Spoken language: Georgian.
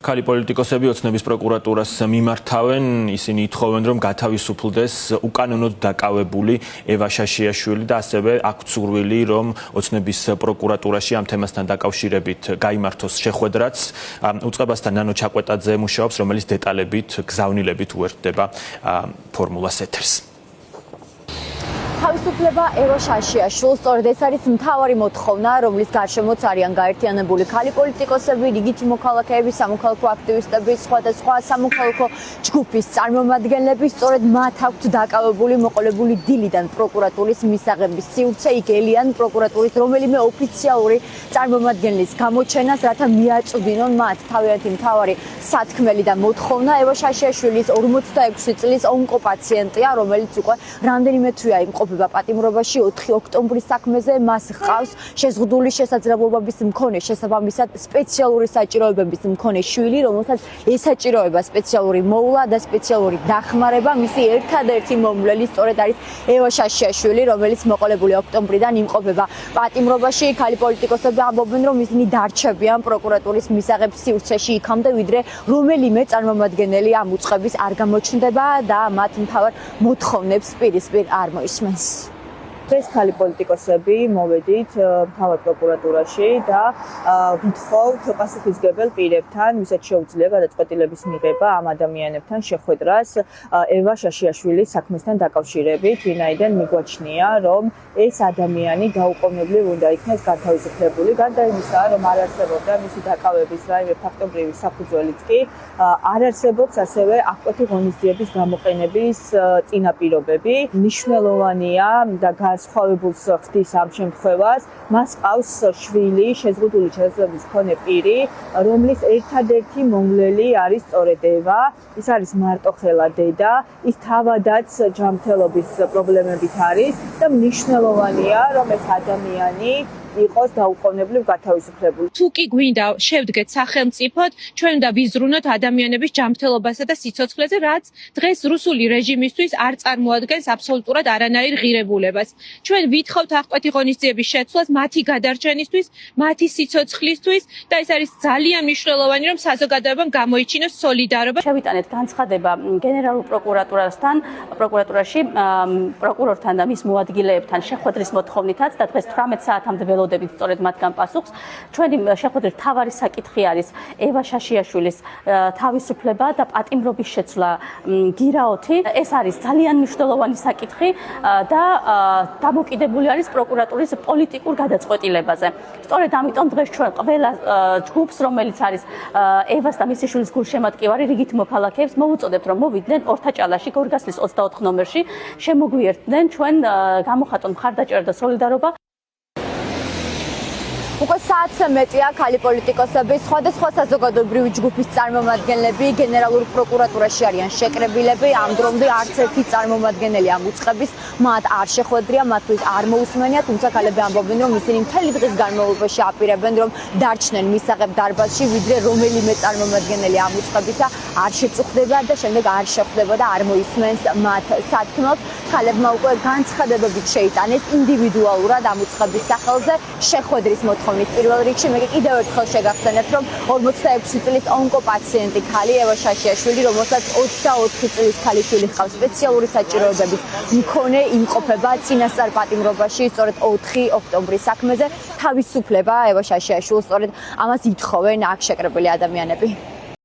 ახალი პოლიტიკოსები ოცნების პროკურატურას მიმართავენ, ისინი ითხოვენ, რომ გათავისუფლდეს უკანონოდ დაკავებული ევა შაშიაშვილი და ასევე აქვთ სურვილი, რომ ოცნების პროკურატურაში ამ თემასთან დაკავშირებით გაიმართოს შეხვედრაც. უწყებასთან ნანო ჩაკვეტაძე მუშაობს, რომელიც დეტალებით, გზავნილებით უერთდება ფორმულას ეთერს. თავისუფლება ევა შაშიაშვილს, სწორედ ეს არის მთავარი მოთხოვნა, რომლის გარშემოც არიან გაერთიანებული ქალი პოლიტიკოსები, რიგითი მოქალაქეები, სამოქალაქო აქტივისტები, სხვადასხვა სამოქალაქო ჯგუფის წარმომადგენლები, სწორედ მათ აქვთ დაკავებული მოყოლებული დილიდან პროკურატურის მისაღების სივრცე, იქ ელიან პროკურატურის რომელიმე ოფიციალური წარმომადგენლის გამოჩენას, რათა მიაწვდინონ მათ თავიანთი მთავარი სათქმელი და მოთხოვნა. ევა შაშიაშვილის 46 წლის ონკოპაციენტია, რომელიც უკვე რამდენიმე თვეა იმყოფება პატიმრობაში 4 ოქტომბრის საქმეზე. მას ჰყავს შეზღუდული შესაძლებლობების მქონე, შესაბამისად სპეციალური საჭიროებების მქონე შვილი, რომელსაც ესაჭიროება სპეციალური მოვლა და სპეციალური დახმარება. მისი ერთადერთი მომვლელი სწორედ არის ევა შაშიაშვილი, რომელიც მოყოლებული ოქტომბრიდან იმყოფება პატიმრობაში. ქალი პოლიტიკოსები ამბობენ, რომ ისინი დარჩებიან პროკურატურის მისაღებ სივრცეში იქამდე, ვიდრე რომელიმე წარმომადგენელი ამ უწყების არ გამოჩნდება და მათ მთავარ მოთხოვნებს პირისპირ არ მოისმენს. ეს ქალი პოლიტიკოსები მოვედით მთავარ პროკურატურაში და ვითხოვთ პასუხისმგებელ პირებთან, ვისაც შეუძლია გადაწყვეტილების მიღება ამ ადამიანებთან შეხვედრას ევა შაშიაშვილის საქმესთან დაკავშირებით, ვინაიდან მიგვაჩნია, რომ ეს ადამიანი გაუყოვნებლივ უნდა იქნეს გათავისუფლებული, გარდა იმისა, რომ არ არსებობდა მისი დაკავების რაიმე ფაქტობრივი საფუძველიც კი არ არსებობს ასევე აღკვეთი ღონისძიების გამოყენების წინაპირობები. მნიშვნელოვანია და განსხვავებულს ხდის ამ შემთხვევას, მას ყავს შვილი, შეზღუდული შესაძლებლობის მქონე პირი, რომლის ერთადერთი მომვლელი არის სწორედ ევა. ის არის მარტოხელა დედა, ის თავადაც ჯანმრთელობის პრობლემებით არის და მნიშვნელოვანია, რომ ეს ადამიანი იყოს დაუყოვნებლივ გათავისუფლებული. თუ კი გვინდა შევდგეთ სახელმწიფოდ, ჩვენ უნდა ვიზრუნოთ ადამიანების ჯანმრთელობასა და სიცოცხლეზე, რაც დღეს რუსული რეჟიმისთვის არ წარმოადგენს აბსოლუტურად არანაირ ღირებულებას. ჩვენ ვითხოვთ აღკვეთი ღონისძიების შეცვლას მათი გადარჩენისთვის, მათი სიცოცხლისთვის და ეს არის ძალიან მნიშვნელოვანი, რომ საზოგადოებამ გამოიჩინოს სოლიდარობა. შევიტანეთ განცხადება გენერალურ პროკურატურაში პროკურორთან და მის მოადგილეებთან შეხვედრის მოთხოვნითაც და დღეს 18 საათამდე ველოდებით სწორედ მათგან პასუხს. ჩვენი შეხვედრის მთავარი საკითხი არის ევა შაშიაშვილის თავისუფლება და პატიმრობის შეცვლა გირაოთი. ეს არის ძალიან მნიშვნელოვანი საკითხი და დამოკიდებული არის პროკურატურის პოლიტიკურ გადაწყვეტილებაზე. სწორედ ამიტომ დღეს ჩვენ ყველა ჯგუფს, რომელიც არის ევას და მისი შვილის გულშემატკივარი რიგითი მოქალაქეებს მოვუწოდებთ, რომ მოვიდნენ ორთაჭალაში გორგასლის 24 ნომერში, შემოგვიერთდნენ, ჩვენ გამოხატონ მხარდაჭერა და სოლიდარობა. უკვე საათზე მეტია ქალი პოლიტიკოსები, სხვადასხვა საზოგადოებრივი ჯგუფის წარმომადგენლები გენერალურ პროკურატურაში არიან შეკრებილები. ამ დრომდე არც ერთი წარმომადგენელი ამ უწყების მათ არ შეხვედრია, მათთვის არ მოусმენია, თუმცა ქალები ამბობენ, რომ ისინი მთელი დღის განმავლობაში აპირებენ, რომ დარჩნენ მისაღებ დარბაზში, ვიდრე რომელიმე წარმომადგენელი ამ უწყებისა არ შეწუხდება და შემდეგ არ შეხვდება და არ მოისმენს მათ სათქმელს. ქალებმა უკვე განცხადებებით შეიტანეს ინდივიდუალურად ამ უწყების სახელზე შეხვედრის მოთხოვნით. პირველ რიგში მე კიდევ ერთხელ შეგახსენებთ, რომ 46 წლის ონკოპაციენტი ქალი ევა შაშიაშვილი, რომელსაც 24 წლის ქალიშვილი ჰყავს სპეციალური საჭიროებების მქონე, იმყოფება წინასწარ პატიმრობაში, სწორედ 4 ოქტომბრის საქმეზე. თავისუფლება ევა შაშიაშვილს, სწორედ ამას ითხოვენ აქ შეკრებილი ადამიანები.